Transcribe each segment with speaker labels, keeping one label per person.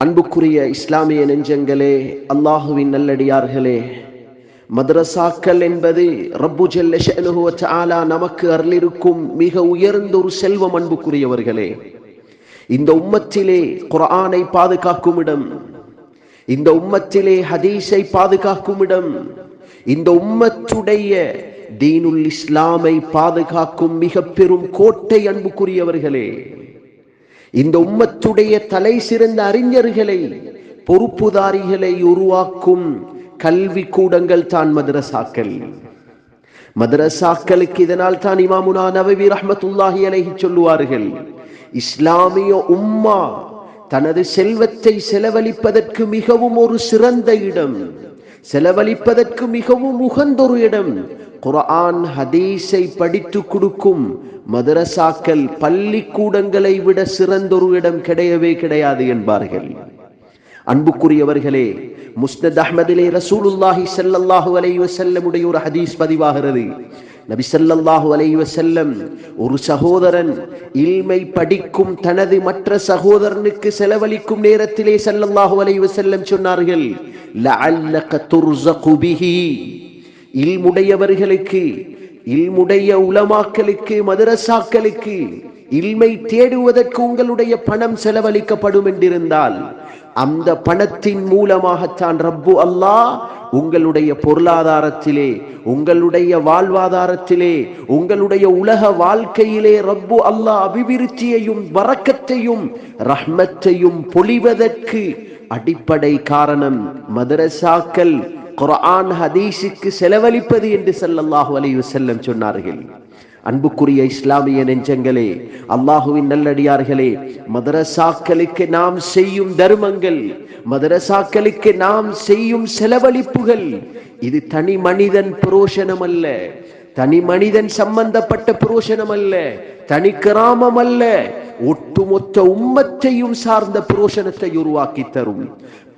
Speaker 1: அன்புக்குரிய இஸ்லாமிய நெஞ்சங்களே, அல்லாஹுவின் நல்லடியார்களே, மதரசாக்கள் என்பது ரப்பு ஜல்ல ஷஅனுஹு வ தஆலா நமக்கு அருளிருக்கும் மிக உயர்ந்த ஒரு செல்வம். அன்புக்குரியவர்களே, இந்த உம்மத்திலே குர்ஆனை பாதுகாக்கும் இடம், இந்த உம்மத்திலே ஹதீஸை பாதுகாக்கும் இடம், இந்த உம்மத்துடைய தீனுல் இஸ்லாமை பாதுகாக்கும் மிக பெரும் கோட்டை. அன்புக்குரியவர்களே, இந்த உம்மத்துடைய தலை சிறந்த அறிஞர்களை, பொறுப்புதாரிகளை உருவாக்கும் கல்வி கூடங்கள் தான் மதரசாக்கள். மதரசாக்களுக்கு இதனால் தான் இமாமுனா நவவி ரஹ்மத்துல்லாஹி அலைஹி சொல்லுவார்கள், இஸ்லாமிய உம்மா தனது செல்வத்தை செலவழிப்பதற்கு மிகவும் ஒரு சிறந்த இடம், செலவழிப்பதற்கு மிகவும் உகந்தொரு இடம் குர்ஆன் ஹதீஸை படித்து கொடுக்கும் மதரசாக்கள் பள்ளிக்கூடங்களை விட சிறந்தொரு இடம் கிடையவே கிடையாது என்பார்கள். அன்புக்குரியவர்களே, முஸ்னத் அஹ்மதிலே ரசூலுல்லாஹி ஸல்லல்லாஹு அலைஹி வஸல்லம் உடைய ஒரு ஹதீஸ் பதிவாகிறது. நபி ஸல்லல்லாஹு அலைஹி வஸல்லம் ஒரு சகோதரன் இல்மை படிக்கும் தனது மற்ற சகோதரனுக்கு செலவழிக்கும் நேரத்திலே ஸல்லல்லாஹு அலைஹி வஸல்லம் சொன்னார்கள், லஅல்லக துர்ஸகு பிஹி, இல்முடையவர்களுக்கு, இல்முடைய உலமாக்களுக்கு, மதரசாக்களுக்கு இல்மை தேடுவதற்கு உங்களுடைய பணம் செலவழிக்கப்படும் என்றிருந்தால் அந்த பணத்தின் மூலமாகத்தான் ரப்பு அல்லாஹ் உங்களுடைய பொருளாதாரத்திலே, உங்களுடைய வாழ்வாதாரத்திலே, உங்களுடைய உலக வாழ்க்கையிலே ரப்பு அல்லாஹ் அபிவிருத்தியையும் பரக்கத்தையும் ரஹ்மத்தையும் பொழிவதற்கு அடிப்படை காரணம் மதரசாக்கள் குர்ஆன் ஹதீஸுக்கு செலவழிப்பது என்று ஸல்லல்லாஹு அலைஹி வஸல்லம் சொன்னார்கள். அன்புக்குரிய இஸ்லாமிய நெஞ்சங்களே, அல்லாஹுவின் நல்லடியார்களே, மதரசாக்களுக்கு நாம் செய்யும் தர்மங்கள், மதரசாக்களுக்கு நாம் செய்யும் செலவழிப்புகள், இது தனி மனிதன் புரோஷனம் அல்ல, தனி மனிதன் சம்பந்தப்பட்ட புரோஷனம் அல்ல, தனி கிராமம் அல்ல, ஒட்டுமொத்த உம்மத்தையும் சார்ந்த புரோஷனத்தை உருவாக்கி தரும்.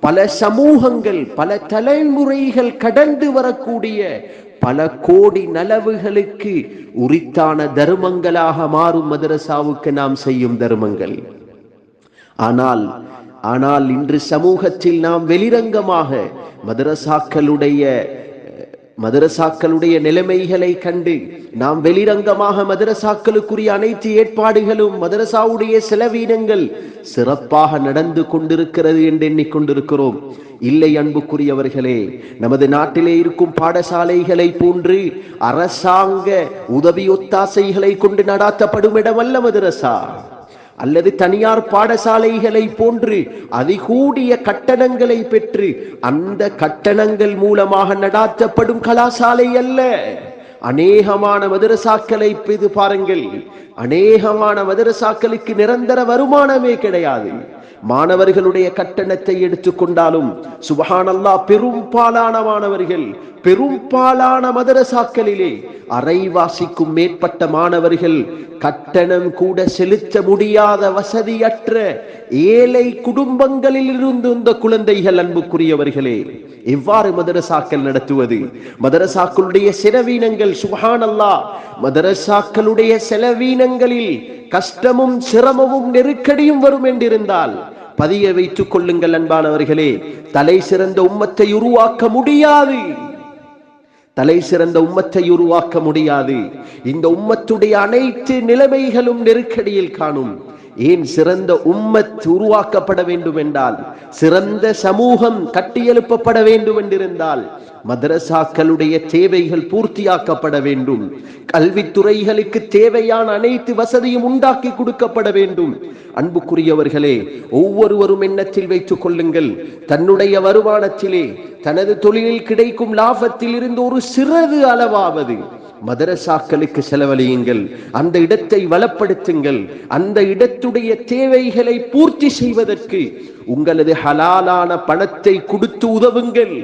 Speaker 1: பல சமூகங்கள், பல தலைமுறைகள் கடந்து வரக்கூடிய பல கோடி நலவுகளுக்கு உரித்தான தர்மங்களாக மாறும் மதரசாவுக்கு நாம் செய்யும் தர்மங்கள். ஆனால் இன்று சமூகத்தில் நாம் வெளிரங்கமாக மதரசாக்களுடைய நிலைமைகளை கண்டு நாம் வெளிரங்கமாக மதரசாக்களுக்குரிய அனைத்து ஏற்பாடுகளும், மதரசாவுடைய செலவீனங்கள் சிறப்பாக நடந்து கொண்டிருக்கிறது என்று எண்ணிக்கொண்டிருக்கிறோம். இல்லை அன்புக்குரியவர்களே, நமது நாட்டிலே இருக்கும் பாடசாலைகளை போன்று அரசாங்க உதவி ஒத்தாசைகளை கொண்டு நடாத்தப்படும் இடமல்ல மதரசா, அல்லது தனியார் பாடசாலைகளை போன்று அதிகூடிய கட்டணங்களை பெற்று அந்த கட்டணங்கள் மூலமாக நடாத்தப்படும் கலாசாலை அல்ல. அநேகமான மதரசாக்களை இது பாருங்கள், அநேகமான மதரசாக்களுக்கு நிரந்தர வருமானமே கிடையாது. மாணவர்களுடைய கட்டணத்தை எடுத்துக்கொண்டாலும் சுப்ஹானல்லாஹ், பெரும்பாலான மாணவர்கள், பெரும்பாலான மதரசாக்களிலே அரைவாசிக்கும் மேற்பட்ட மாணவர்கள் கட்டணம் கூட செலுத்த முடியாத வசதியற்ற ஏழை குடும்பங்களில் இருந்து இந்த குழந்தைகள். அன்புக்குரியவர்களே, எவ்வாறு மதரசாக்கள் நடத்துவது? மதரசாக்களுடைய செலவீனங்கள், சுப்ஹானல்லாஹ், மதரசாக்களுடைய செலவீனங்களில் கஷ்டமும் சிரமமும் நெருக்கடியும் வரும் என்றிருந்தால் பதிய வைத்துக் கொள்ளுங்கள் அன்பானவர்களே, தலை சிறந்த உம்மத்தை உருவாக்க முடியாது, தலை சிறந்த உம்மத்தை உருவாக்க முடியாது. இந்த உம்மத்துடைய அனைத்து நிலைமைகளும் நெருக்கடியில் காணும். ஏன் சிறந்த உம்மத் உருவாக்கப்பட வேண்டும் என்றால், சிறந்த சமூகம் கட்டியெழுப்பப்பட வேண்டும் என்றிருந்தால் மதரசாக்களுடைய தேவைகள் பூர்த்தியாக்கப்பட வேண்டும். கல்வித்துறைகளுக்கு தேவையான அனைத்து வசதியும் உண்டாக்கி கொடுக்கப்பட வேண்டும். அன்புக்குரியவர்களே, ஒவ்வொருவரும் எண்ணத்தில் வைத்துக் கொள்ளுங்கள், தன்னுடைய வருமானத்திலே, தனது தொழிலில் கிடைக்கும் லாபத்தில் இருந்து ஒரு சிறிது அளவாவது மதரசாக்களுக்கு செலவழியுங்கள். அந்த இடத்தை வளப்படுத்துங்கள். அந்த இடத்துடைய தேவைகளை பூர்த்தி செய்வதற்கு உங்களது ஹலாலான பணத்தை கொடுத்து உதவுங்கள்.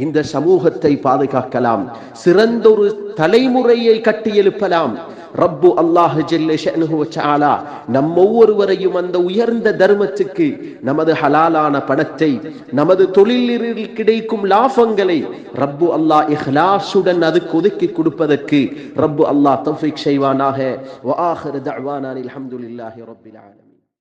Speaker 1: இந்த சமூகத்தை பாதுகாக்கலாம், சிறந்த ஒரு தலைமுறையை கட்டியெழுப்பலாம். ரப்பு அல்லாஹ் ஜல்ல ஷஅனுஹு வ தஆலா நம் ஒவ்வொருவரையும் அந்த உயர்ந்த தர்மத்துக்கு, நமது ஹலாலான பணத்தை, நமது தொழிலில் கிடைக்கும் லாபங்களை ரப்பு அல்லாஹ் இஹ்லாஸுடன் அதுக்கு ஒதுக்கி கொடுப்பதற்கு ரப்பு அல்லாஹ் தௌஃபீக் செய்வானாக. வ ஆகிரு தஅவானா அல்ஹம்துலில்லாஹி ரப்பில் ஆலமீன்.